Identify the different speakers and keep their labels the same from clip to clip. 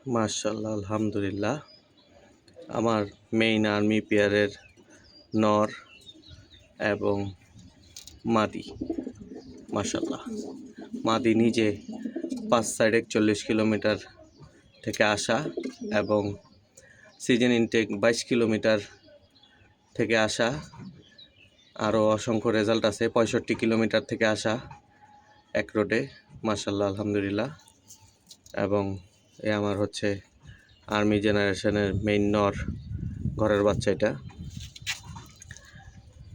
Speaker 1: মাশাআল্লাহ আলহামদুলিল্লাহ। আমার মেইন আর্মি পেয়ারের নর এবং মাদি মাশাআল্লাহ। মাদি নিজে 5 সাইড 41 কিলোমিটার থেকে আসা এবং সিজন ইনটেক 22 কিলোমিটার থেকে আসা। আরও অসংখ্য রেজাল্ট আছে 65 কিলোমিটার থেকে আসা এক রোডে মাশাআল্লাহ আলহামদুলিল্লাহ। এবং এ আমার হচ্ছে আর্মি জেনারেশনের মেইন নর ঘরের বাচ্চা। এটা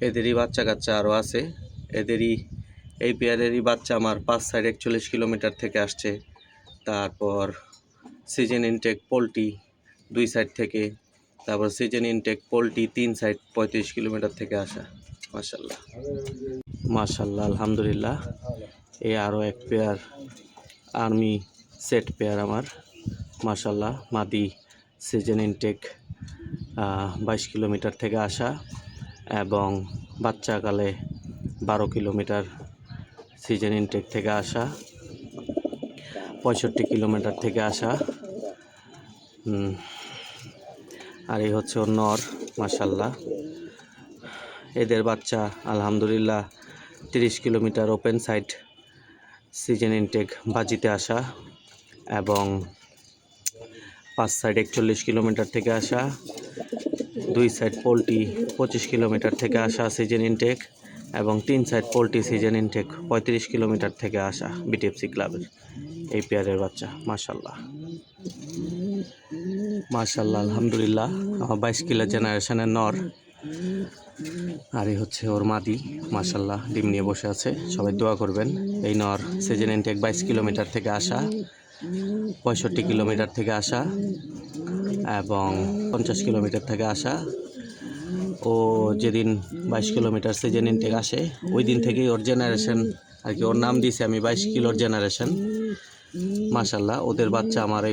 Speaker 1: এদেরই বাচ্চা কাচ্চা আরও আছে। এই পেয়ারেরই বাচ্চা আমার 5 সাইড 41 কিলোমিটার থেকে আসছে। তারপর সিজন ইনটেক পোলট্রি 2 সাইড থেকে, তারপর season intact poultry 3 side 35 kilometre থেকে আসা মাশাআল্লাহ মাশাআল্লাহ আলহামদুলিল্লাহ। এই আরও এক পেয়ার আর্মি সেট পেয়ার আমার মাশাআল্লাহ। মাদি সিজন ইনটেক 22 কিলোমিটার থেকে আসা এবং বাচ্চাকালে 12 কিলোমিটার সিজন ইনটেক থেকে আসা, 65 কিলোমিটার থেকে আসা। আর এই হচ্ছে ওর নর মাশাআল্লাহ। এদের বাচ্চা আলহামদুলিল্লাহ 30 kilometre open side season intake বাজিতে আসা এবং 5 সাইড 41 কিলোমিটার থেকে আসা, 2 সাইড পোলট্রি 25 কিলোমিটার থেকে আসা সিজন ইনটেক এবং 3 side poultry season intact 35 kilometre থেকে আসা বিটিএফসি ক্লাবের এই পেয়ারের বাচ্চা মাশাআল্লাহ মাশাআল্লাহ আলহামদুলিল্লাহ। আমার 22 কিলো জেনারেশনের নর। আর এই হচ্ছে ওর মাদি মাশাআল্লাহ, ডিম নিয়ে বসে আছে। সবাই দোয়া করবেন। এই নর সিজন ইনটেক 22 কিলোমিটার থেকে আসা, 65 কিলোমিটার থেকে আসা এবং 50 কিলোমিটার থেকে আসা। ও যেদিন 22 কিলোমিটার সিজন ইনটেক আসে ওই দিন থেকেই ওর জেনারেশন আর কি, ওর নাম দিয়েছে আমি 22 কিলোর জেনারেশন মাশাআল্লাহ। ওদের বাচ্চা আমার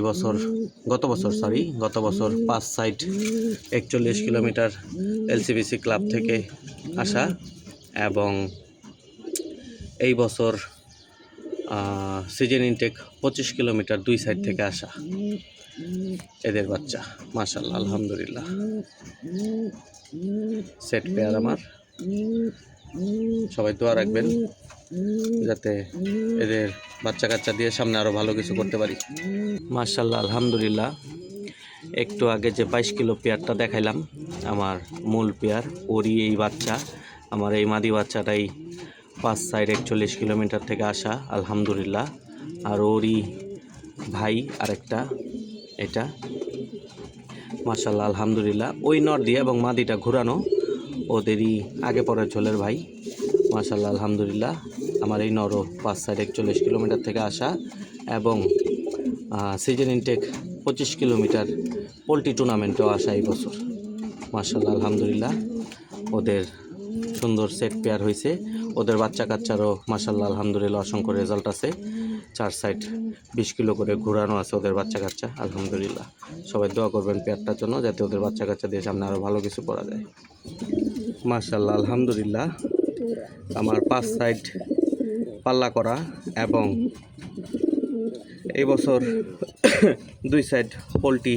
Speaker 1: গত বছর 5 সাইড 41 কিলোমিটার এলসিবিসি ক্লাব থেকে আসা এবং এই বছর সিজন ইনটেক 25 কিলোমিটার 2 সাইড থেকে আসা এদের বাচ্চা মাশাআল্লাহ আলহামদুলিল্লাহ। সেট পেয়ার আমার। সবাই দোয়া রাখবেন যাতে এদের বাচ্চা কাচ্চা দিয়ে সামনে আরও ভালো কিছু করতে পারি মাশাআল্লাহ আলহামদুলিল্লাহ। একটু আগে যে 22 কিলো পেয়ারটা দেখাইলাম আমার মূল পেয়ার, ওরই এই বাচ্চা। আমার এই মাদি বাচ্চাটাই 5 সাইড 41 কিলোমিটার থেকে আসা আলহামদুলিল্লাহ। আর ওরই ভাই আরেকটা, এটা মাশাআল্লাহ আলহামদুলিল্লাহ। ওই নর দিয়ে এবং মাদিটা ঘুরানো ওদেরই আগে পরে ঝোলের ভাই মাশাআল্লাহ আলহামদুলিল্লাহ। আমার এই নরও 5 সাইড 41 কিলোমিটার থেকে আসা এবং সিজন ইনটেক 25 কিলোমিটার পোলট্রি টুর্নামেন্টেও আসা এই বছর মাশাআল্লাহ আলহামদুলিল্লাহ। ওদের সুন্দর সেট পেয়ার হয়েছে। ওদের বাচ্চা কাচ্চারও মাশাআল্লাহ আলহামদুলিল্লাহ অসংখ্য রেজাল্ট আছে। 4 সাইড 20 কিলো করে ঘুরানো আছে ওদের বাচ্চা কাচ্চা আলহামদুলিল্লাহ। সবাই দোয়া করবেন পেয়ারটার জন্য যাতে ওদের বাচ্চা কাচ্চা দিয়ে সামনে আরও ভালো কিছু করা যায় মাশাআল্লাহ আলহামদুলিল্লাহ। আমার 5 সাইড পাল্লা করা এবং এই বছর 2 সাইড পোলট্রি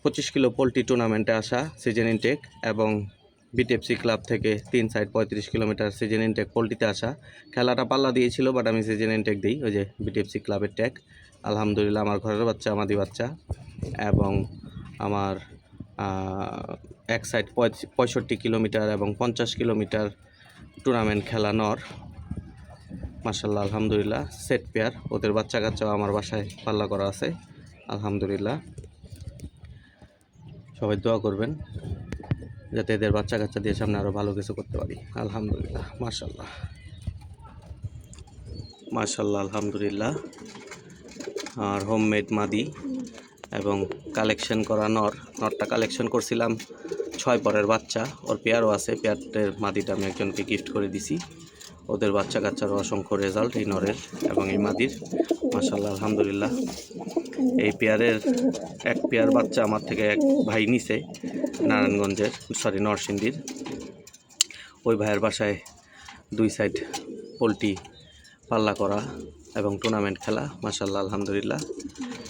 Speaker 1: 25 কিলো পোলট্রি টুর্নামেন্টে আসা সিজন ইনটেক এবং বিটিএফসি ক্লাব থেকে 3 সাইড 35 কিলোমিটার সিজন ইনটেক পোলট্রিতে আসা। খেলাটা পাল্লা দিয়েছিল বাট আমি সিজন ইনটেক দিই, ওই যে বিটিএফসি ক্লাবের ট্যাগ আলহামদুলিল্লাহ। আমার ঘরের বাচ্চা আমাদি বাচ্চা এবং আমার 1 সাইড 65 কিলোমিটার এবং 50 কিলোমিটার টুর্নামেন্ট খেলা নর মাশাআল্লাহ আলহামদুলিল্লাহ। সেট পেয়ার ওদের বাচ্চা কাচ্চাও আমার বাসায় পাল্লা করা আছে আলহামদুলিল্লাহ। সবাই দোয়া করবেন যাতে এদের বাচ্চা কাচ্চা দিয়ে সামনে আরও ভালো কিছু করতে পারি আলহামদুলিল্লাহ মাশাআল্লাহ মাশাআল্লাহ আলহামদুলিল্লাহ। আর হোমমেড মাদি এবং কালেকশন করা নরটা কালেকশন করছিলাম 6 পরের বাচ্চা। ওর পেয়ারও আছে, পেয়ারটের মাদিটা আমি একজনকে গিফট করে দিছি। ওদের বাচ্চা কাচ্চারও অসংখ্য রেজাল্ট এই নরের এবং এই মাদির মাশাআল্লাহ আলহামদুলিল্লাহ। এই পেয়ারের এক পেয়ার বাচ্চা আমার থেকে এক ভাই নিছে নারায়ণগঞ্জের নরসিংদীর। ওই ভাইয়ের বাসায় 2 সাইড পোলট্রি পাল্লা করা এবং টুর্নামেন্ট খেলা মাশাআল্লাহ আলহামদুলিল্লাহ।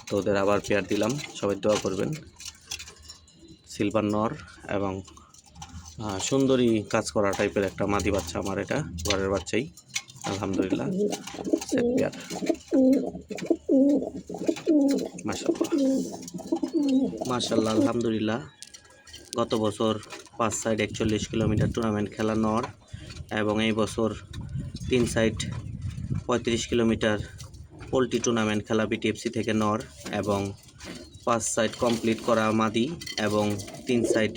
Speaker 1: তো ওদের আবার পেয়ার দিলাম, সবাই দোয়া করবেন। সিলভার নর এবং সুন্দরী কাজ করা টাইপের একটা মাদি বাচ্চা আমার, এটা ঘরের বাচ্চাই আলহামদুলিল্লাহ। সেট পেয়ার মাশাআল্লাহ মাশাআল্লাহ আলহামদুলিল্লাহ। গত বছর 5 সাইড 41 কিলোমিটার টুর্নামেন্ট খেলা নর, এবং এই বছর 3 সাইড 35 কিলোমিটার পোল্ট্রি টুর্নামেন্ট খেলা বিটিএফসি থেকে নর, এবং 5 সাইড কমপ্লিট করা মাদি, এবং 3 সাইড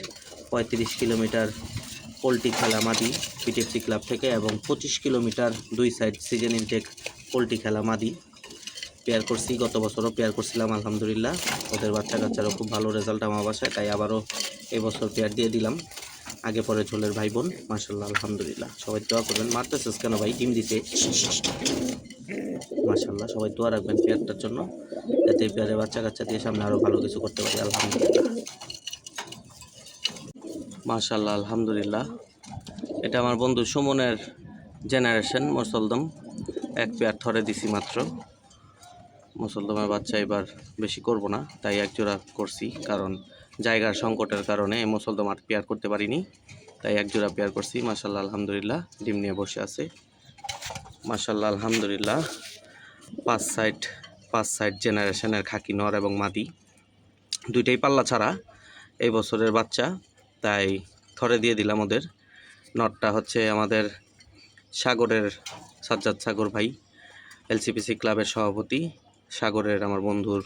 Speaker 1: 35 কিলোমিটার পোল্ট্রি খেলা মাদি বিটিএফসি ক্লাব থেকে, এবং 25 kilometre 2 side season intact poultry খেলা মাদি পেয়ার করছি। গত বছরও পেয়ার করছিলাম আলহামদুলিল্লাহ। ওদের বাচ্চা কাচ্চারও খুব ভালো রেজাল্ট আমার বাসায়, তাই আবারও এবছর পেয়ার দিয়ে দিলাম। আগে পরে ঝোলের ভাই বোন মাশাআল্লাহ আলহামদুলিল্লাহ। সবাই দোয়া করবেন। মারতেছিস কেন ভাই? ডিম দিতে মাশাআল্লাহ। সবাই দোয়া রাখবেন পেয়ারটার জন্য, যাতে পেয়ারের বাচ্চা কাচ্চা দিয়ে সামনে আরও ভালো কিছু করতে পারি আলহামদুলিল্লাহ। মাশাআল্লাহ আলহামদুলিল্লাহ। এটা আমার বন্ধু সুমনের জেনারেশন মুসলদম, এক পেয়ার থরে দিছি মাত্র। মুসলদমের বাচ্চা এবার বেশি করব না, তাই এক জোড়া করছি, কারণ জায়গার সংকটের কারণে এই মুসলদম আর পেয়ার করতে পারিনি, তাই এক জোড়া পেয়ার করছি। মাশাআল্লাহ আলহামদুলিল্লাহ। ডিম নিয়ে বসে আছে মাশাআল্লাহ আলহামদুলিল্লাহ। 5 সাইড জেনারেশনের খাকি নর এবং মাদি দুইটাই পাল্লা ছাড়া এই বছরের বাচ্চা, তাই থরে দিয়ে দিলাম ওদের। নটটা হচ্ছে আমাদের সাগরের সাজ্জাদ সাগর ভাই, এলসিপিসি ক্লাবের সভাপতি, সাগরের আমার বন্ধুর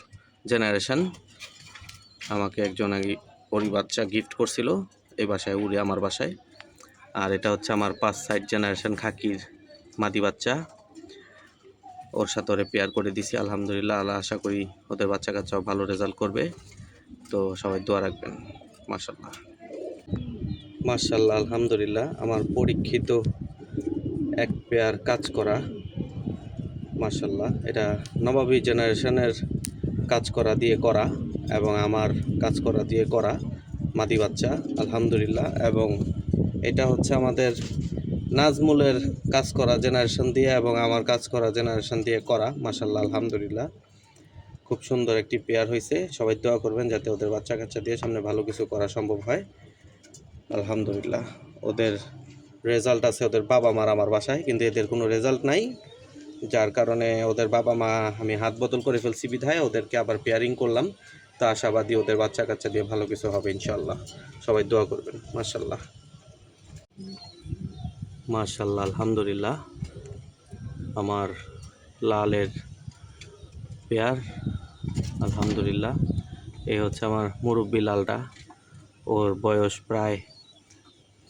Speaker 1: জেনারেশন। আমাকে একজন আগে ওরই বাচ্চা গিফট করছিল এই বাসায়, উড়ে আমার বাসায়। আর এটা হচ্ছে আমার 5 সাইড জেনারেশন খাকির মাদি বাচ্চা, ওর সাথে ওরে পেয়ার করে দিছি আলহামদুলিল্লাহ। আল্লাহ আশা করি ওদের বাচ্চা কাচ্চাও ভালো রেজাল্ট করবে, তো সবাই দোয়া রাখবেন। মাশাআল্লাহ মাশাআল্লাহ আলহামদুলিল্লাহ। আমার পরীক্ষিত এক পেয়ার কাজ করা মাশাআল্লাহ। এটা নবাবী জেনারেশনের কাজ করা দিয়ে করা, এবং আমার কাজ করা দিয়ে করা মাদি বাচ্চা আলহামদুলিল্লাহ। এবং এটা হচ্ছে আমাদের নাজমুলের কাজ করা জেনারেশন দিয়ে এবং আমার কাজ করা জেনারেশন দিয়ে করা মাশাআল্লাহ আলহামদুলিল্লাহ। খুব সুন্দর একটি পেয়ার হয়েছে। সবাই দোয়া করবেন যাতে ওদের বাচ্চা কাচ্চা দিয়ে সামনে ভালো কিছু করা সম্ভব হয় আলহামদুলিল্লাহ। ওদের রেজাল্ট আছে ওদের বাবা মার আমার বাসায়, কিন্তু এদের কোনো রেজাল্ট নাই, যার কারণে ওদের বাবা মা আমি হাত বদল করে ফেলছি বিধায় ওদেরকে আবার পেয়ারিং করলাম। তা আশাবাদী ওদের বাচ্চা কাচ্চা দিয়ে ভালো কিছু হবে ইনশাআল্লাহ। সবাই দোয়া করবেন। মাশাআল্লাহ মাশাআল্লাহ আলহামদুলিল্লাহ। আমার লালের পেয়ার আলহামদুলিল্লাহ। এই হচ্ছে আমার মুরব্বি লালটা, ওর বয়স প্রায়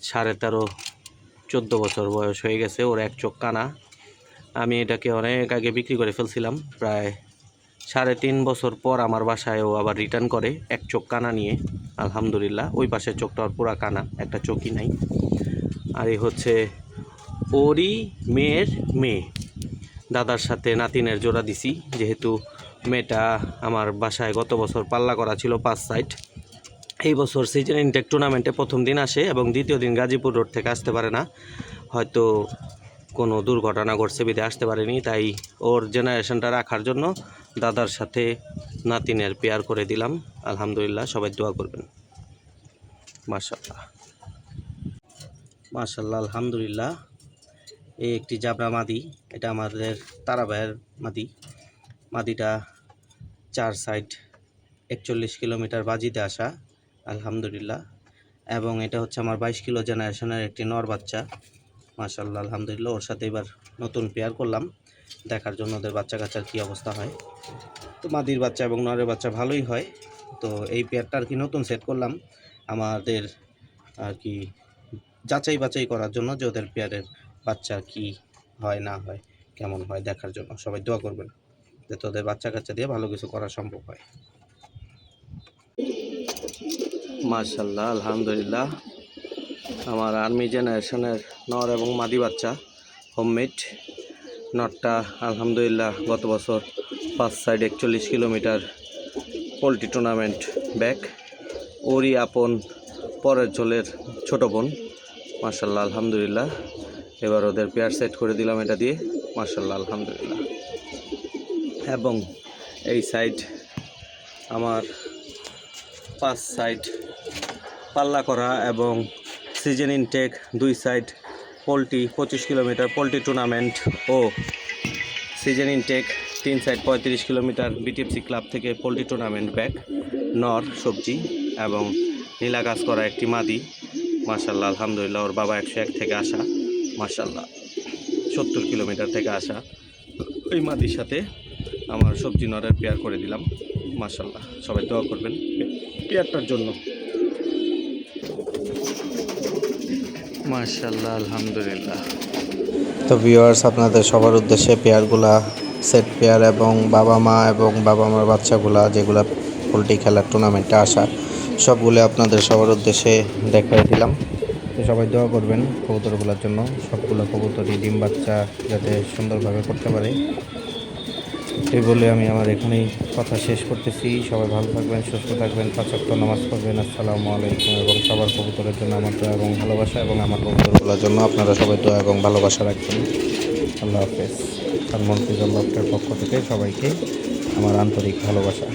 Speaker 1: 13.5-14 বছর বয়স হয়ে গেছে। ওর এক চোখ কানা। আমি এটাকে অনেক আগে বিক্রি করে ফেলছিলাম, প্রায় 3.5 বছর পর আমার বাসায় ও আবার রিটার্ন করে এক চোখ কানা নিয়ে আলহামদুলিল্লাহ। ওই পাশের চোখটা ওর পুরা কানা, একটা চোখই নাই। আর এই হচ্ছে ওরই মেয়ের মেয়ে, দাদার সাথে নাতিনের জোড়া দিছি, যেহেতু মেয়েটা আমার বাসায় গত বছর পাল্লা করা ছিল 5 সাইড। এই বছর সিজন ইনটেক টুর্নামেন্টে প্রথম দিন আসে এবং দ্বিতীয় দিন গাজীপুর রোড থেকে আসতে পারে না, হয়তো কোনো দুর্ঘটনা ঘটছে বিধে আসতে পারেনি, তাই ওর জেনারেশনটা রাখার জন্য দাদার সাথে নাতিনের পেয়ার করে দিলাম আলহামদুলিল্লাহ। সবাই দোয়া করবেন। মাশাআল্লাহ মাশাআল্লাহ আলহামদুলিল্লাহ। এই একটি জাবরা মাদি, এটা আমাদের তারা ভাইয়ের মাদি। মাদিটা 4 সাইড 41 কিলোমিটার বাজিতে আসা আলহামদুলিল্লাহ, এবং এটা হচ্ছে আমার 22 কিলো জেনারেশনের একটি নর বাচ্চা মাশাআল্লাহ আলহামদুলিল্লাহ। ওর সাথে এবার নতুন পেয়ার করলাম দেখার জন্য ওদের বাচ্চা কাচ্চার কী অবস্থা হয়। তো মাদির বাচ্চা এবং নরের বাচ্চা ভালোই হয়, তো এই পেয়ারটা আর কি নতুন সেট করলাম আমাদের আর কি যাচাই বাছাই করার জন্য, যে ওদের পেয়ারের বাচ্চা কি হয় না হয় কেমন হয় দেখার জন্য। সবাই দোয়া করবেন যাতে ওদের বাচ্চা কাচ্চা দিয়ে ভালো কিছু করা সম্ভব হয়। মাশাআল্লাহ আলহামদুলিল্লাহ। আমার আর্মি জেনারেশনের নর এবং মাদি বাচ্চা হোমমেড। নটটা আলহামদুলিল্লাহ গত বছর 5 side 41 kilometre poultry tournament back, ওরই আপন পরের ঝোলের ছোট বোন মাশাআল্লাহ আলহামদুলিল্লাহ। এবার ওদের পেয়ার সেট করে দিলাম এটা দিয়ে মাশাআল্লাহ আলহামদুলিল্লাহ। এবং এই সাইড আমার 5 সাইড পাল্লা করা এবং season intake 2 side poultry 25 kilometre poultry tournament ও season intake 3 side 35 kilometre BTFC club থেকে পোলট্রি টুর্নামেন্ট ব্যাগ নর সবজি এবং নীলা কাজ করা একটি মাদি মাশাআল্লাহ আলহামদুলিল্লাহ। ওর বাবা 101 থেকে আসা মাশাআল্লাহ 70 কিলোমিটার থেকে আসা ওই মাদির সাথে আমার সবজি নরের পেয়ার করে দিলাম মাশাআল্লাহ। সবাই দোয়া করবেন পেয়ারটার জন্য মাশাআল্লাহ আলহামদুলিল্লাহ।
Speaker 2: তো ভিউয়ার্স, আপনাদের সবার উদ্দেশ্যে পেয়ারগুলা সেট পেয়ার এবং বাবা মা এবং বাবা মার বাচ্চাগুলা যেগুলা পোলট্রি খেলার টুর্নামেন্টে আসা সবগুলো আপনাদের সবার উদ্দেশ্যে দেখাই দিলাম। তো সবাই দোয়া করবেন কবুতরগুলোর জন্য, সবগুলো কবুতরই ডিম বাচ্চা যাতে সুন্দরভাবে করতে পারে। এই বলে আমি আমার এখানেই কথা শেষ করতেছি। সবাই ভালো থাকবেন, সুস্থ থাকবেন, 5 ওয়াক্ত নামাজ পড়বেন। আসসালামু আলাইকুম। এবং সবার কবুতরের জন্য আমার দোয়া এবং ভালোবাসা, এবং আমার কবুতরগুলোর জন্য আপনারা সবাই দোয়া এবং ভালোবাসা রাখবেন। আল্লাহ হাফেজ। আর মন্ত্রী জল্লাভের পক্ষ থেকে সবাইকে আমার আন্তরিক ভালোবাসা।